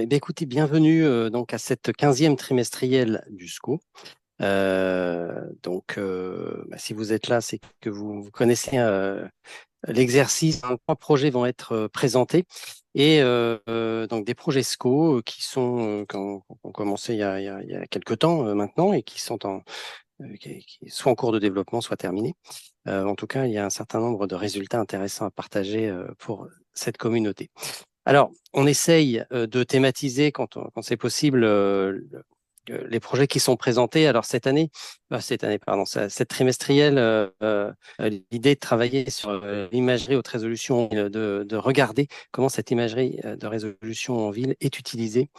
bien, écoutez, bienvenue donc à cette 15e trimestrielle du SCO. Si vous êtes là, c'est que vous connaissez l'exercice. Trois projets vont être présentés donc des projets SCO qui ont commencé il y a quelques temps maintenant et qui sont qui soit en cours de développement, soit terminés. En tout cas, il y a un certain nombre de résultats intéressants à partager pour cette communauté. Alors, on essaye de thématiser quand c'est possible les projets qui sont présentés. Alors cette trimestrielle, l'idée de travailler sur l'imagerie haute résolution, de regarder comment cette imagerie de résolution en ville est utilisée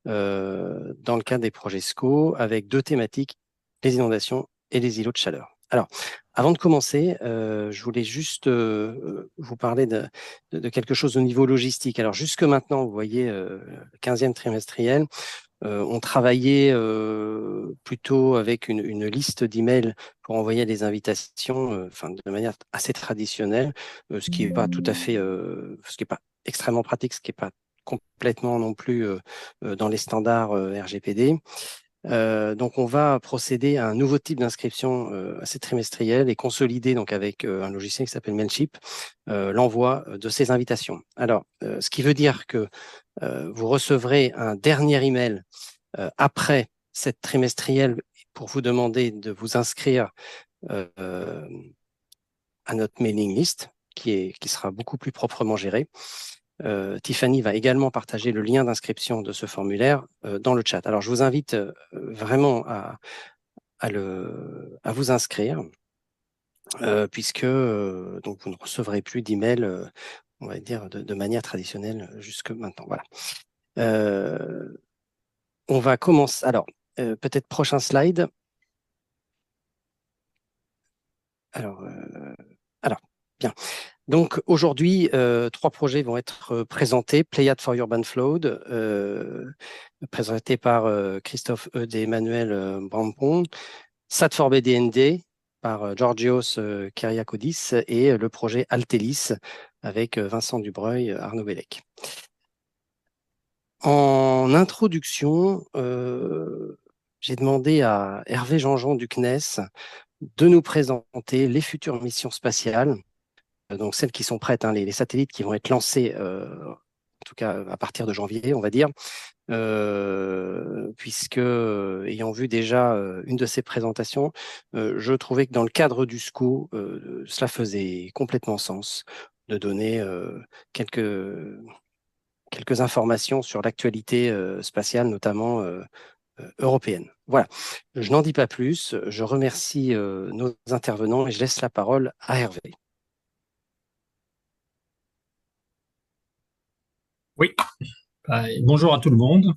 dans le cadre des projets SCO avec deux thématiques, les inondations et les îlots de chaleur. Alors, avant de commencer, je voulais juste vous parler de quelque chose au niveau logistique. Alors, jusque maintenant, vous voyez, le 15e trimestriel, on travaillait plutôt avec une liste d'emails pour envoyer des invitations, de manière assez traditionnelle, ce qui n'est pas tout à fait, ce qui n'est pas extrêmement pratique, ce qui n'est pas complètement non plus dans les standards RGPD. Donc, on va procéder à un nouveau type d'inscription assez trimestrielle et consolider donc avec un logiciel qui s'appelle Mailchimp l'envoi de ces invitations. Alors, ce qui veut dire que vous recevrez un dernier email après cette trimestrielle pour vous demander de vous inscrire à notre mailing list qui sera beaucoup plus proprement gérée. Tiffany va également partager le lien d'inscription de ce formulaire dans le chat. Alors, je vous invite vraiment à vous inscrire, puisque donc vous ne recevrez plus d'emails, on va dire, de manière traditionnelle jusque maintenant. Voilà. On va commencer. Alors, peut-être prochain slide. Alors, bien. Donc aujourd'hui, trois projets vont être présentés. Pléiade for Urban Flood, présenté par Christophe Eudes et Emmanuel Brampon. SAT for BDND par Georgios Kyriakodis et le projet Altelis avec Vincent Dubreuil, Arnaud Bellec. En introduction, j'ai demandé à Hervé Jean-Jean du CNES de nous présenter les futures missions spatiales, donc celles qui sont prêtes, hein, les satellites qui vont être lancés, en tout cas à partir de janvier, on va dire, puisque ayant vu déjà une de ces présentations, je trouvais que dans le cadre du SCO, cela faisait complètement sens de donner quelques informations sur l'actualité spatiale, notamment européenne. Voilà, je n'en dis pas plus, je remercie nos intervenants et je laisse la parole à Hervé. Oui, bonjour à tout le monde.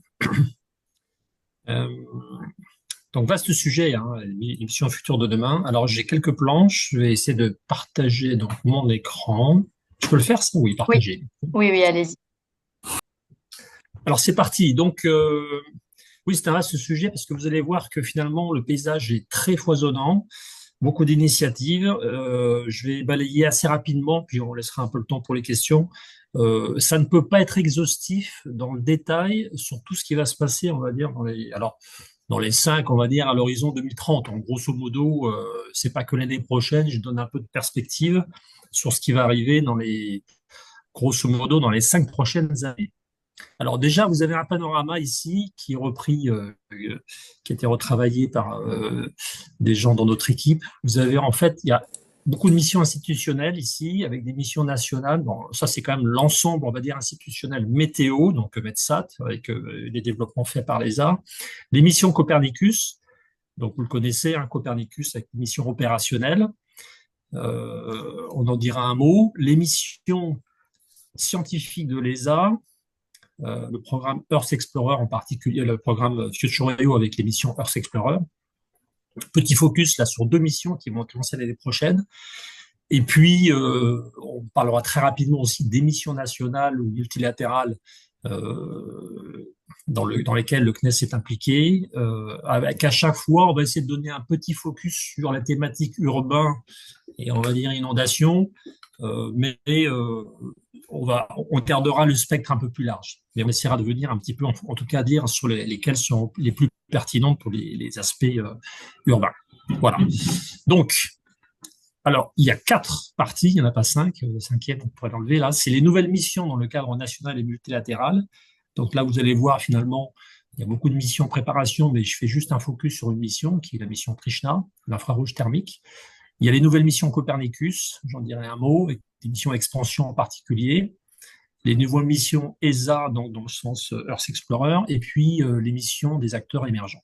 Donc, vaste sujet, hein, les missions futures de demain. Alors, j'ai quelques planches. Je vais essayer de partager donc mon écran. Je peux le faire, ça? Oui, Oui, partager. oui, allez-y. Alors, c'est parti. Donc, oui, c'est un vaste sujet parce que vous allez voir que finalement, le paysage est très foisonnant. Beaucoup d'initiatives. Je vais balayer assez rapidement, puis on laissera un peu le temps pour les questions. Ça ne peut pas être exhaustif dans le détail sur tout ce qui va se passer, on va dire, dans les 5, on va dire, à l'horizon 2030. En grosso modo, c'est pas que l'année prochaine, je donne un peu de perspective sur ce qui va arriver grosso modo, dans les 5 prochaines années. Alors déjà, vous avez un panorama ici qui est repris, qui a été retravaillé par des gens dans notre équipe. Vous avez en fait, il y a beaucoup de missions institutionnelles ici, avec des missions nationales. Bon, ça c'est quand même l'ensemble, on va dire, institutionnel météo, donc METSAT, avec les développements faits par l'ESA. Les missions Copernicus, donc vous le connaissez, hein, Copernicus avec une mission opérationnelle. On en dira un mot. Les missions scientifiques de l'ESA, le programme Earth Explorer, en particulier le programme Futureo avec les missions Earth Explorer. Petit focus là sur 2 missions qui vont commencer l'année prochaine. Et puis, on parlera très rapidement aussi des missions nationales ou multilatérales dans lesquelles le CNES est impliqué. Avec à chaque fois, on va essayer de donner un petit focus sur la thématique urbain et on va dire inondation, mais on gardera le spectre un peu plus large. mais on essaiera de venir un petit peu, en tout cas, dire sur lesquelles sont les plus pertinentes pour les aspects urbains. Voilà. Donc, alors, il y a 4 parties, il n'y en a pas 5, la cinquième, on pourrait l'enlever là. C'est les nouvelles missions dans le cadre national et multilatéral. Donc là, vous allez voir finalement, il y a beaucoup de missions en préparation, mais je fais juste un focus sur une mission, qui est la mission Trishna, l'infrarouge thermique. Il y a les nouvelles missions Copernicus, j'en dirai un mot, et des missions expansion en particulier. Les nouvelles missions ESA, donc dans le sens Earth Explorer, et puis les missions des acteurs émergents.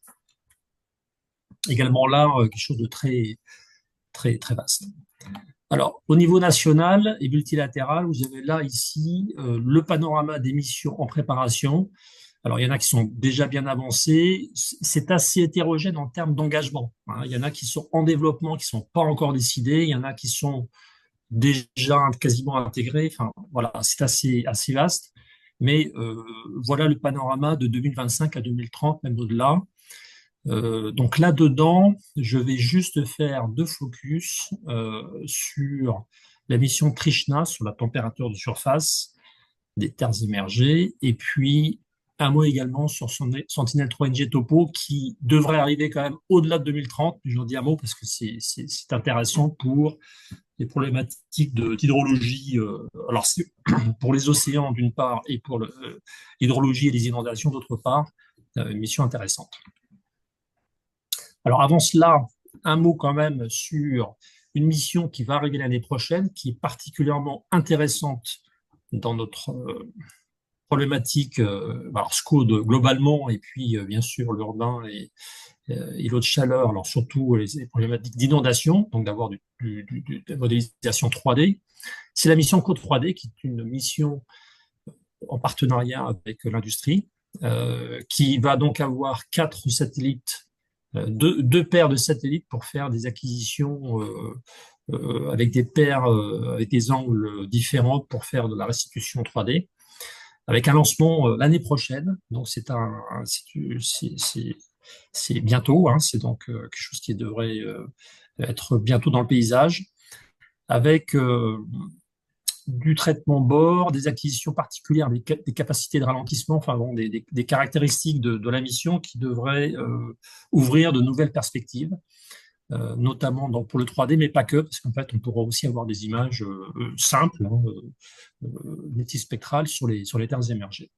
Également là, quelque chose de très, très, très vaste. Alors, au niveau national et multilatéral, vous avez là, ici, le panorama des missions en préparation. Alors, il y en a qui sont déjà bien avancées. C'est assez hétérogène en termes d'engagement, hein. Il y en a qui sont en développement, qui sont pas encore décidés. Il y en a qui sont déjà quasiment intégrés. Enfin, voilà, c'est assez vaste. Mais voilà le panorama de 2025 à 2030, même au-delà. Donc là-dedans, je vais juste faire 2 focus sur la mission Trishna, sur la température de surface des terres immergées, et puis un mot également sur Sentinel-3 NG Topo, qui devrait arriver quand même au-delà de 2030. J'en dis un mot parce que c'est intéressant pour les problématiques d'hydrologie. Alors, c'est pour les océans d'une part, et pour l'hydrologie et les inondations d'autre part, une mission intéressante. Alors avant cela, un mot quand même sur une mission qui va arriver l'année prochaine, qui est particulièrement intéressante dans notre problématique, alors SCO globalement, et puis bien sûr l'urbain et l'eau de chaleur, alors surtout les problématiques d'inondation, donc d'avoir de la modélisation 3D. C'est la mission Code 3D, qui est une mission en partenariat avec l'industrie, qui va donc avoir 4 satellites, 2 paires de satellites pour faire des acquisitions avec des paires, avec des angles différents pour faire de la restitution 3D, avec un lancement l'année prochaine. Donc c'est bientôt, hein, c'est donc quelque chose qui devrait être bientôt dans le paysage, avec du traitement bord, des acquisitions particulières, des capacités de ralentissement, enfin bon, des caractéristiques de la mission qui devraient ouvrir de nouvelles perspectives, notamment pour le 3D, mais pas que, parce qu'en fait, on pourra aussi avoir des images simples, hein, multispectrales sur les terres émergées.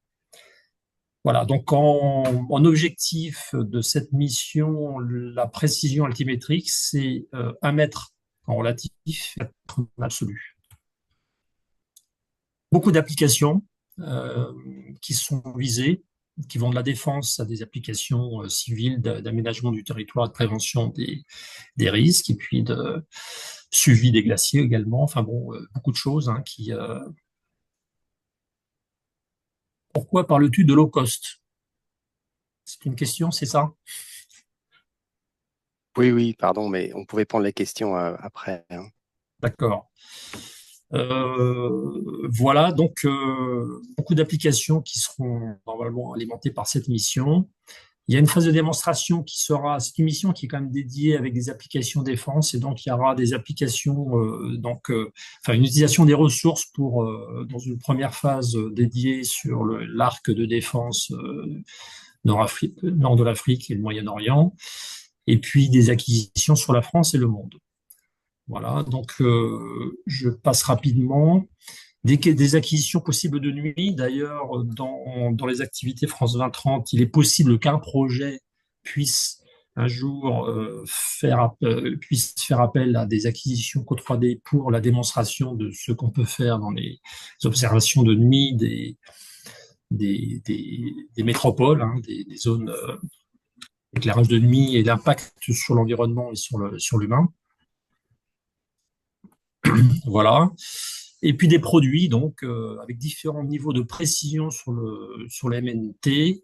Voilà, donc en objectif de cette mission, la précision altimétrique, c'est 1 mètre en relatif, 4 en absolu. Beaucoup d'applications qui sont visées, qui vont de la défense à des applications civiles d'aménagement du territoire, de prévention des risques, et puis de suivi des glaciers également. Enfin bon, beaucoup de choses, hein, qui... Pourquoi parles-tu de low cost? C'est une question, c'est ça? Oui, pardon, mais on pouvait prendre les questions après, hein. D'accord. Voilà, donc beaucoup d'applications qui seront normalement alimentées par cette mission. Il y a une phase de démonstration qui sera, c'est une mission qui est quand même dédiée avec des applications défense, et donc il y aura des applications, enfin une utilisation des ressources pour, dans une première phase dédiée sur l'arc de défense nord de l'Afrique et le Moyen-Orient, et puis des acquisitions sur la France et le monde. Voilà, donc je passe rapidement. Des acquisitions possibles de nuit. D'ailleurs, dans les activités France 2030, il est possible qu'un projet puisse un jour puisse faire appel à des acquisitions Co 3D pour la démonstration de ce qu'on peut faire dans les observations de nuit des métropoles, hein, des zones d'éclairage de nuit, et l'impact sur l'environnement et sur l'humain. Voilà. Et puis des produits, donc, avec différents niveaux de précision sur les MNT, qui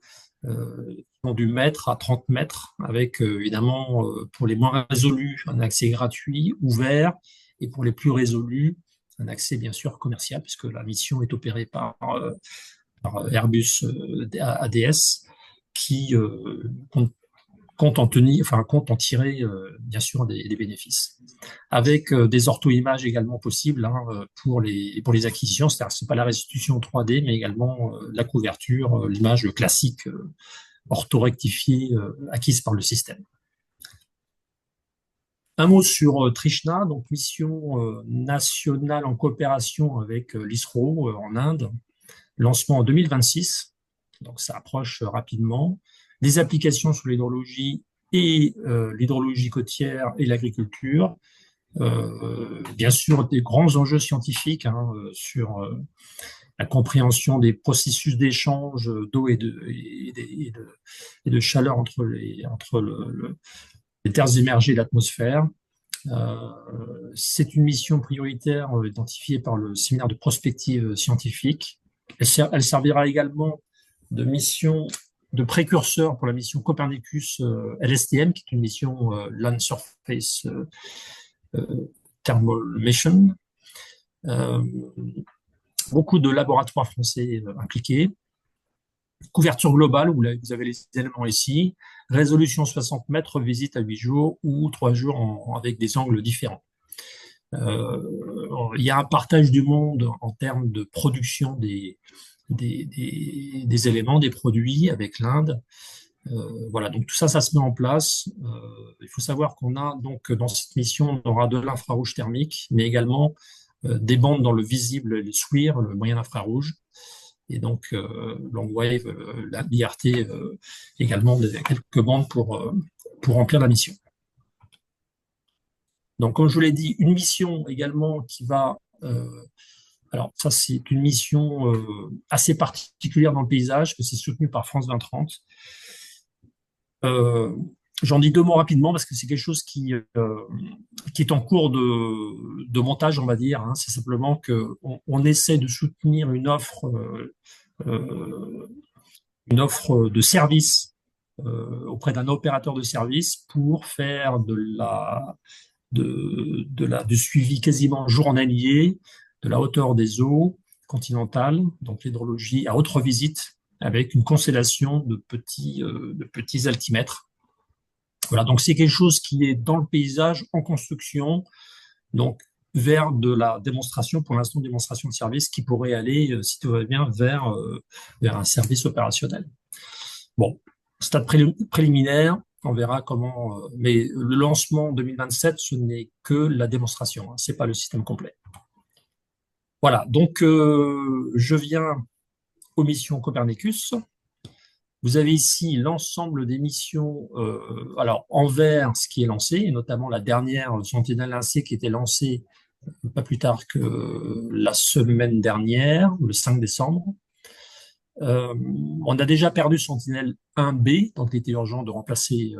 vont du mètre à 30 mètres, avec évidemment, pour les moins résolus, un accès gratuit, ouvert, et pour les plus résolus, un accès bien sûr commercial, puisque la mission est opérée par Airbus ADS, qui compte en tirer bien sûr des bénéfices. Avec des ortho-images également possibles pour les acquisitions, c'est-à-dire c'est pas la restitution 3D, mais également la couverture, l'image classique orthorectifiée acquise par le système. Un mot sur Trishna, donc mission nationale en coopération avec l'ISRO en Inde, lancement en 2026, donc ça approche rapidement. Des applications sur l'hydrologie et l'hydrologie côtière et l'agriculture. Bien sûr, des grands enjeux scientifiques sur la compréhension des processus d'échange d'eau et de chaleur entre les terres immergées et l'atmosphère. C'est une mission prioritaire identifiée par le séminaire de prospective scientifique. Elle servira également de mission de précurseur pour la mission Copernicus LSTM, qui est une mission Land Surface Thermal Mission. Beaucoup de laboratoires français impliqués. Couverture globale, vous avez les éléments ici. Résolution 60 mètres, visite à 8 jours ou 3 jours avec des angles différents. Il y a un partage du monde en termes de production des éléments, des produits avec l'Inde. Voilà, donc tout ça, ça se met en place. Il faut savoir qu'on a donc dans cette mission, on aura de l'infrarouge thermique, mais également des bandes dans le visible, le SWIR, le moyen infrarouge, et donc long wave, l'IRT également, quelques bandes pour remplir la mission. Donc, comme je vous l'ai dit, une mission également qui va alors, ça, c'est une mission assez particulière dans le paysage, que c'est soutenu par France 2030. J'en dis deux mots rapidement parce que c'est quelque chose qui est en cours de montage, on va dire. C'est simplement qu'on essaie de soutenir une offre de service auprès d'un opérateur de service pour faire du suivi quasiment journalier de la hauteur des eaux continentales, donc l'hydrologie à haute visite, avec une constellation de petits altimètres. Voilà, donc c'est quelque chose qui est dans le paysage, en construction, donc vers de la démonstration, pour l'instant démonstration de service, qui pourrait aller, si tout va bien, vers un service opérationnel. Bon, stade préliminaire, on verra comment, mais le lancement en 2027, ce n'est que la démonstration, c'est pas le système complet. Voilà, donc je viens aux missions Copernicus. Vous avez ici l'ensemble des missions, alors en vert, ce qui est lancé, et notamment la dernière Sentinelle-1C qui était lancée pas plus tard que la semaine dernière, le 5 décembre. On a déjà perdu Sentinelle 1B, donc il était urgent de remplacer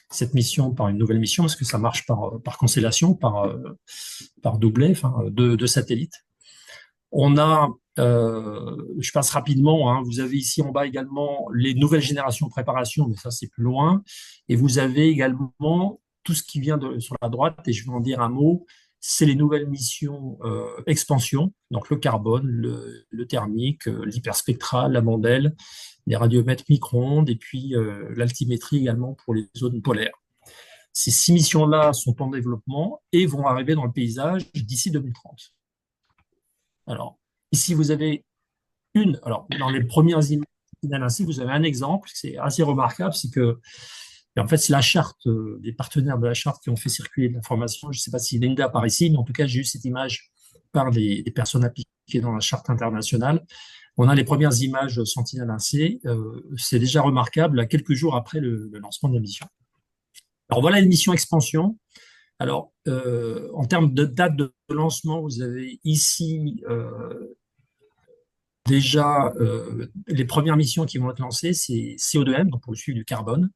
cette mission par une nouvelle mission, parce que ça marche par constellation, par doublet, de satellites. On a, je passe rapidement, vous avez ici en bas également les nouvelles générations de préparation, mais ça c'est plus loin. Et vous avez également tout ce qui vient sur la droite, et je vais en dire un mot, c'est les nouvelles missions expansion, donc le carbone, le thermique, l'hyperspectral, la mandelle, les radiomètres micro-ondes, et puis l'altimétrie également pour les zones polaires. Ces 6 missions-là sont en développement et vont arriver dans le paysage d'ici 2030. Alors, ici, vous avez dans les premières images, vous avez un exemple, c'est assez remarquable, c'est que, en fait, c'est la charte, des partenaires de la charte qui ont fait circuler de l'information. Je ne sais pas si Linda par ici, mais en tout cas, j'ai eu cette image par des personnes appliquées dans la charte internationale. On a les premières images Sentinelle-1C, c'est déjà remarquable, à quelques jours après le lancement de la mission. Alors, voilà une mission expansion. Alors, en termes de date de lancement, vous avez ici déjà les premières missions qui vont être lancées, c'est CO2M, donc pour le suivi du carbone,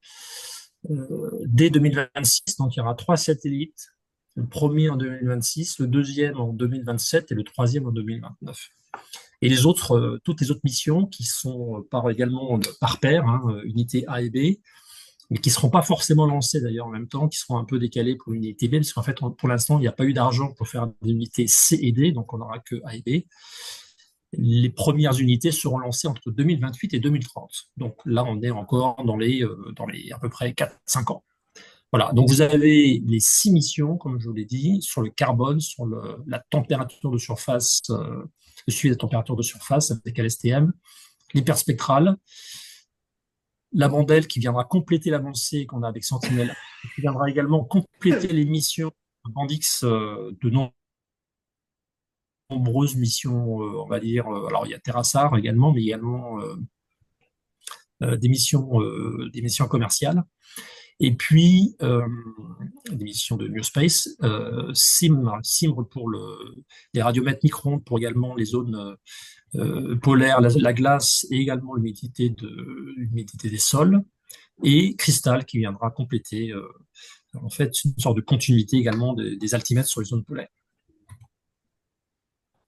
dès 2026. Donc, il y aura 3 satellites, le premier en 2026, le deuxième en 2027 et le troisième en 2029. Et les autres, toutes les autres missions qui sont également par paire, unité A et B, mais qui ne seront pas forcément lancées d'ailleurs en même temps, qui seront un peu décalées pour l'unité B, parce qu'en fait, pour l'instant, il n'y a pas eu d'argent pour faire des unités C et D, donc on n'aura que A et B. les premières unités seront lancées entre 2028 et 2030. Donc là, on est encore dans les à peu près 4-5 ans. Voilà, donc vous avez les 6 missions, comme je vous l'ai dit, sur le carbone, sur la température de surface, le suivi de la température de surface avec LSTM, l'hyperspectral, la Bandelle qui viendra compléter l'avancée qu'on a avec Sentinelle, qui viendra également compléter les missions Bandix de nombreuses missions, on va dire. Alors il y a Terrasar également, mais également des missions commerciales. Et puis, des missions de New Space, CIMR pour les radiomètres micro-ondes pour également les zones polaires, la glace et également l'humidité des sols, et Crystal qui viendra compléter en fait une sorte de continuité également des altimètres sur les zones polaires.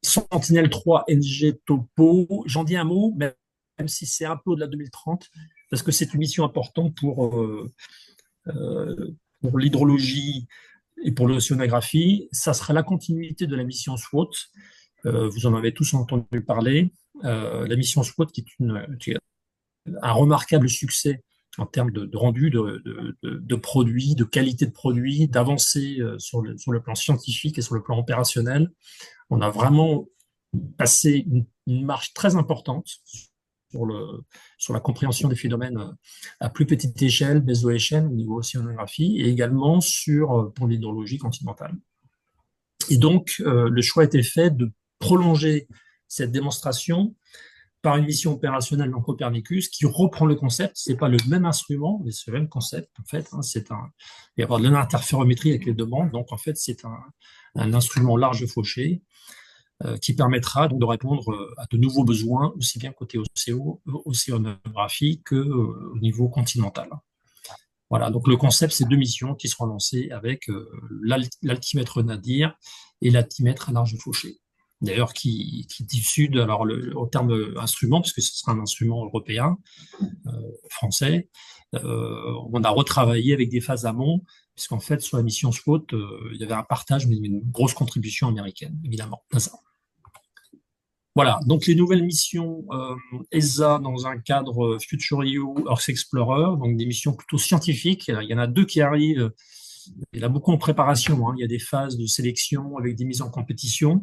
Sentinelle-3 NG Topo, j'en dis un mot, même si c'est un peu au-delà de 2030, parce que c'est une mission importante pour l'hydrologie et pour l'océanographie. Ça sera la continuité de la mission SWOT. Vous en avez tous entendu parler. La mission SWOT qui est un remarquable succès en termes de rendu, de produits, de qualité de produits, d'avancées sur le plan scientifique et sur le plan opérationnel. On a vraiment passé une marche très importante sur la compréhension des phénomènes à plus petite échelle, méso-échelle, au niveau océanographie, et également pour l'hydrologie continentale. Et donc, le choix a été fait de prolonger cette démonstration par une mission opérationnelle dans Copernicus qui reprend le concept. C'est pas le même instrument, mais c'est le même concept, en fait. Il va y avoir de l'interférométrie avec les demandes. Donc, en fait, c'est un instrument large fauché qui permettra donc de répondre à de nouveaux besoins, aussi bien côté océanographie qu'au niveau continental. Voilà, donc le concept, c'est 2 missions qui seront lancées avec l'altimètre Nadir et l'altimètre à large fauché. D'ailleurs, qui est issu au terme instrument, parce que ce sera un instrument européen, français, on a retravaillé avec des phases amont, puisqu'en fait, sur la mission SWOT, il y avait un partage, mais une grosse contribution américaine, évidemment. Voilà, donc les nouvelles missions ESA dans un cadre Future-EU, Earth Explorer, donc des missions plutôt scientifiques. Il y en a 2 qui arrivent. Il y en a beaucoup en préparation. Il y a des phases de sélection avec des mises en compétition,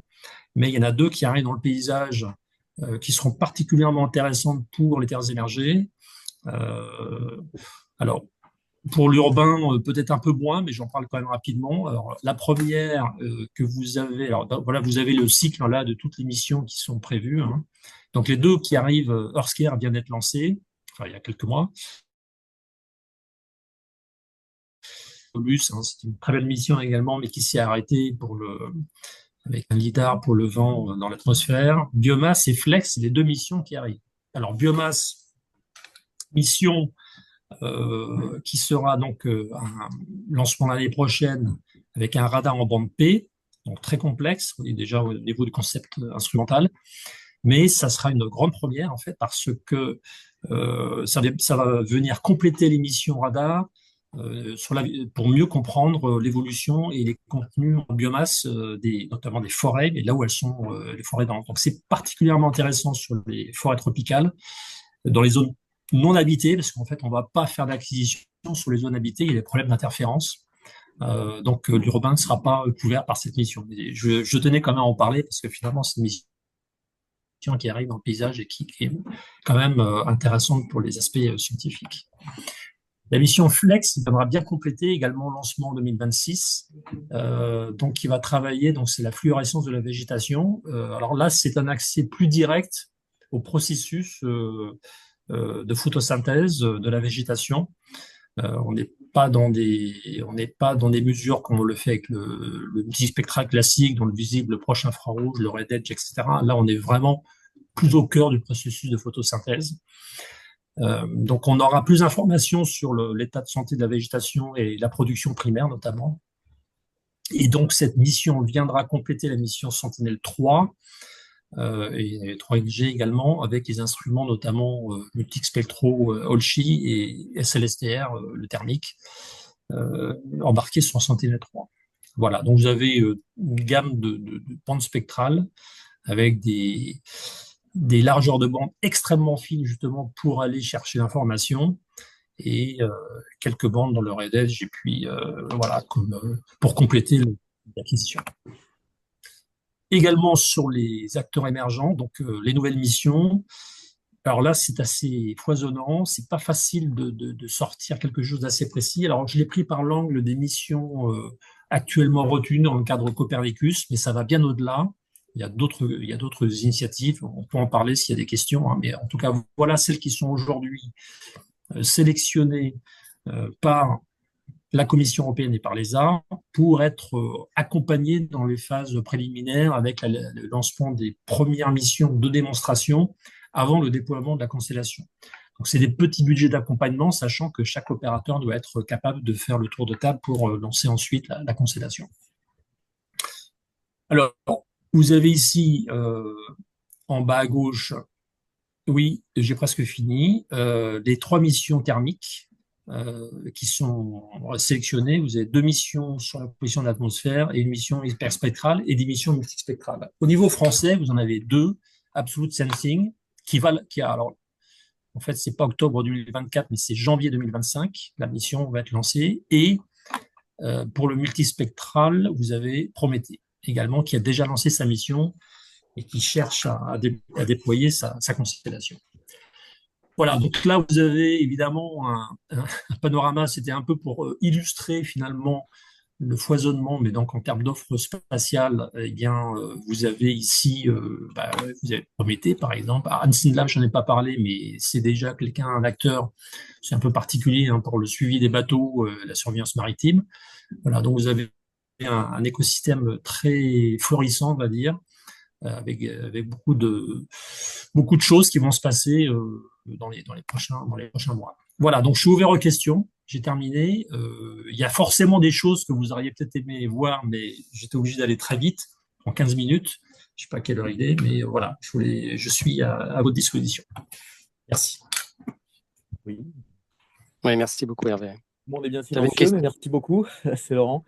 mais il y en a 2 qui arrivent dans le paysage qui seront particulièrement intéressantes pour les terres émergées. Alors, pour l'urbain, peut-être un peu moins, mais j'en parle quand même rapidement. Alors, la première que vous avez, alors voilà, vous avez le cycle là de toutes les missions qui sont prévues. Donc les 2 qui arrivent, Earthcare vient d'être lancé, enfin il y a quelques mois. C'est une très belle mission également, mais qui s'est arrêtée avec un lidar pour le vent dans l'atmosphère. Biomasse et Flex, c'est les 2 missions qui arrivent. Alors Biomasse, mission qui sera donc un lancement l'année prochaine avec un radar en bande P, donc très complexe, on est déjà au niveau du concept instrumental, mais ça sera une grande première en fait parce que ça va venir compléter les missions radar pour mieux comprendre l'évolution et les contenus en biomasse, notamment des forêts, et là où elles sont les forêts denses. Donc c'est particulièrement intéressant sur les forêts tropicales, dans les zones non habitées, parce qu'en fait, on ne va pas faire d'acquisition sur les zones habitées, il y a des problèmes d'interférence. Donc, l'urbain ne sera pas couvert par cette mission. Mais je tenais quand même à en parler, parce que finalement, c'est une mission qui arrive dans le paysage et qui est quand même intéressante pour les aspects scientifiques. La mission Flex viendra bien compléter également le lancement en 2026, donc qui va travailler, donc c'est la fluorescence de la végétation. Alors là, c'est un accès plus direct au processus de photosynthèse de la végétation. On n'est pas dans des mesures comme on le fait avec le multispectral classique, dont le visible, le proche infrarouge, le red edge, etc. Là, on est vraiment plus au cœur du processus de photosynthèse. Donc, on aura plus d'informations sur l'état de santé de la végétation et la production primaire, notamment. Et donc, cette mission viendra compléter la mission Sentinelle-3, et 3NG également, avec les instruments notamment multispectro Olchi et SLSTR, le thermique, embarqués sur Sentinelle-3. Voilà, donc vous avez une gamme de bandes spectrales avec des des largeurs de bande extrêmement fines justement pour aller chercher l'information et quelques bandes dans le RedEdge et puis voilà pour compléter l'acquisition. Également sur les acteurs émergents, donc les nouvelles missions. Alors là, c'est assez foisonnant, c'est pas facile de sortir quelque chose d'assez précis. Alors je l'ai pris par l'angle des missions actuellement retenues dans le cadre Copernicus, mais ça va bien au-delà. Il y a d'autres initiatives. On peut en parler s'il y a des questions, hein, mais en tout cas, voilà celles qui sont aujourd'hui sélectionnées par la Commission européenne et par l'ESA pour être accompagnées dans les phases préliminaires avec le lancement des premières missions de démonstration avant le déploiement de la constellation. Donc, c'est des petits budgets d'accompagnement, sachant que chaque opérateur doit être capable de faire le tour de table pour lancer ensuite la constellation. Alors, vous avez ici, en bas à gauche, oui, j'ai presque fini, les 3 missions thermiques qui sont sélectionnées. Vous avez 2 missions sur la position de l'atmosphère et une mission hyperspectrale et des missions multispectrales. Au niveau français, vous en avez 2, Absolute Sensing, alors, en fait, c'est pas octobre 2024, mais c'est janvier 2025. La mission va être lancée. Et pour le multispectral, vous avez Prométhée également, qui a déjà lancé sa mission et qui cherche à déployer sa constellation. Voilà, donc là, vous avez évidemment un panorama, c'était un peu pour illustrer finalement le foisonnement, mais donc en termes d'offres spatiales, eh bien, vous avez ici, vous avez Prométhée, par exemple. Unseen Lab, je n'en ai pas parlé, mais c'est déjà quelqu'un, un acteur, c'est un peu particulier hein, pour le suivi des bateaux, la surveillance maritime. Voilà, donc vous avez un écosystème très florissant, on va dire, avec beaucoup de choses qui vont se passer dans les prochains mois. Voilà, donc je suis ouvert aux questions. J'ai terminé. Il y a forcément des choses que vous auriez peut-être aimé voir, mais j'étais obligé d'aller très vite, en 15 minutes. Je ne sais pas quelle heure il est, mais voilà, je suis à votre disposition. Merci. Oui, Oui, merci beaucoup, Hervé. le monde est bien Tu avais une silencieux, question? mais merci beaucoup, c'est Laurent.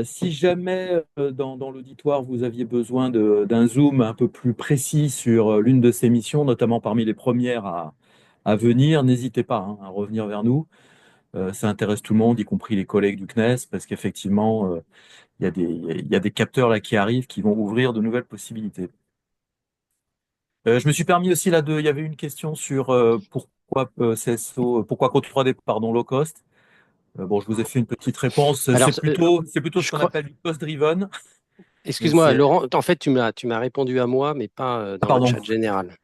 Si jamais dans l'auditoire vous aviez besoin d'un zoom un peu plus précis sur l'une de ces missions, notamment parmi les premières à venir, n'hésitez pas hein, à revenir vers nous. Ça intéresse tout le monde, y compris les collègues du CNES, parce qu'effectivement, il y a des capteurs là qui arrivent qui vont ouvrir de nouvelles possibilités. Je me suis permis aussi il y avait une question sur pourquoi CSO, pourquoi Code 3D, pardon, low cost. Bon, je vous ai fait une petite réponse. Alors, C'est plutôt ce je qu'on crois, appelle du cost-driven. Donc excuse-moi, Laurent, en fait, tu m'as répondu à moi, mais pas Ah, dans le pardon. chat général.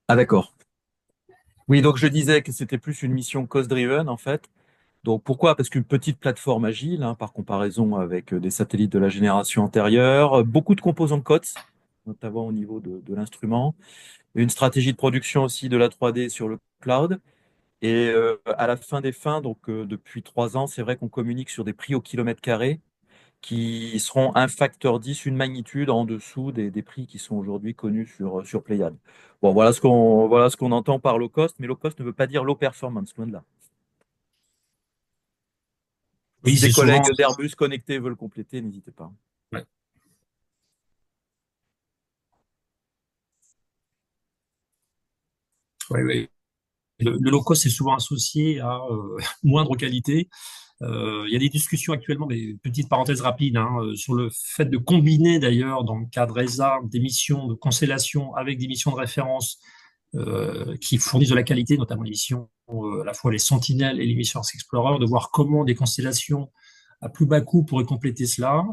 Ah, d'accord. Oui, donc je disais que c'était plus une mission cost-driven, en fait. Donc pourquoi? Parce qu'une petite plateforme agile, hein, par comparaison avec des satellites de la génération antérieure, beaucoup de composants de COTS, notamment au niveau de l'instrument, une stratégie de production aussi de la 3D sur le cloud. Et à la fin des fins, donc depuis 3 ans, c'est vrai qu'on communique sur des prix au kilomètre carré qui seront un facteur 10, une magnitude en dessous des prix qui sont aujourd'hui connus sur Pléiade. Bon, voilà ce qu'on entend par low cost, mais low cost ne veut pas dire low performance, loin de là. Oui, Si des c'est souvent. collègues d'Airbus connectés veulent compléter, n'hésitez pas. Ouais. Oui, oui. Le low cost est souvent associé à moindre qualité. Il y a des discussions actuellement, mais petite parenthèse rapide, hein, sur le fait de combiner d'ailleurs dans le cadre ESA des missions de constellation avec des missions de référence qui fournissent de la qualité, notamment les missions à la fois les Sentinelles et les missions Earth Explorer, de voir comment des constellations à plus bas coût pourraient compléter cela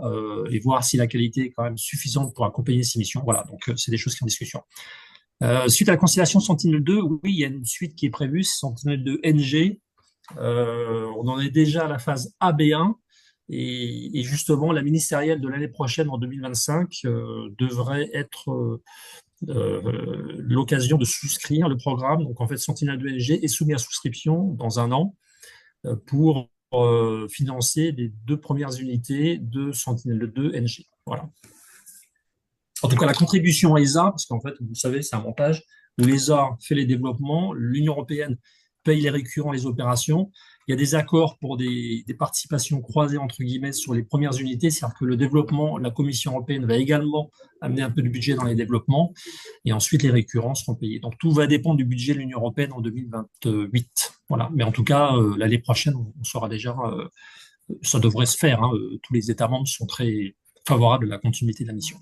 et voir si la qualité est quand même suffisante pour accompagner ces missions. Voilà, donc c'est des choses qui sont en discussion. Suite à la constellation Sentinel-2, oui, il y a une suite qui est prévue, Sentinel-2 NG. On en est déjà à la phase AB1 et justement la ministérielle de l'année prochaine en 2025 devrait être l'occasion de souscrire le programme. Donc en fait, Sentinel-2 NG est soumis à souscription dans un an pour financer les 2 premières unités de Sentinel-2 NG. Voilà. En tout cas, la contribution ESA, parce qu'en fait, vous savez, c'est un montage où l'ESA fait les développements, l'Union européenne paye les récurrents, les opérations. Il y a des accords pour des participations croisées, entre guillemets, sur les premières unités, c'est-à-dire que le développement, la Commission européenne va également amener un peu de budget dans les développements, et ensuite les récurrents seront payés. Donc tout va dépendre du budget de l'Union européenne en 2028. Voilà. Mais en tout cas, l'année prochaine, on saura déjà, ça devrait se faire, hein. Tous les États membres sont très favorables à la continuité de la mission.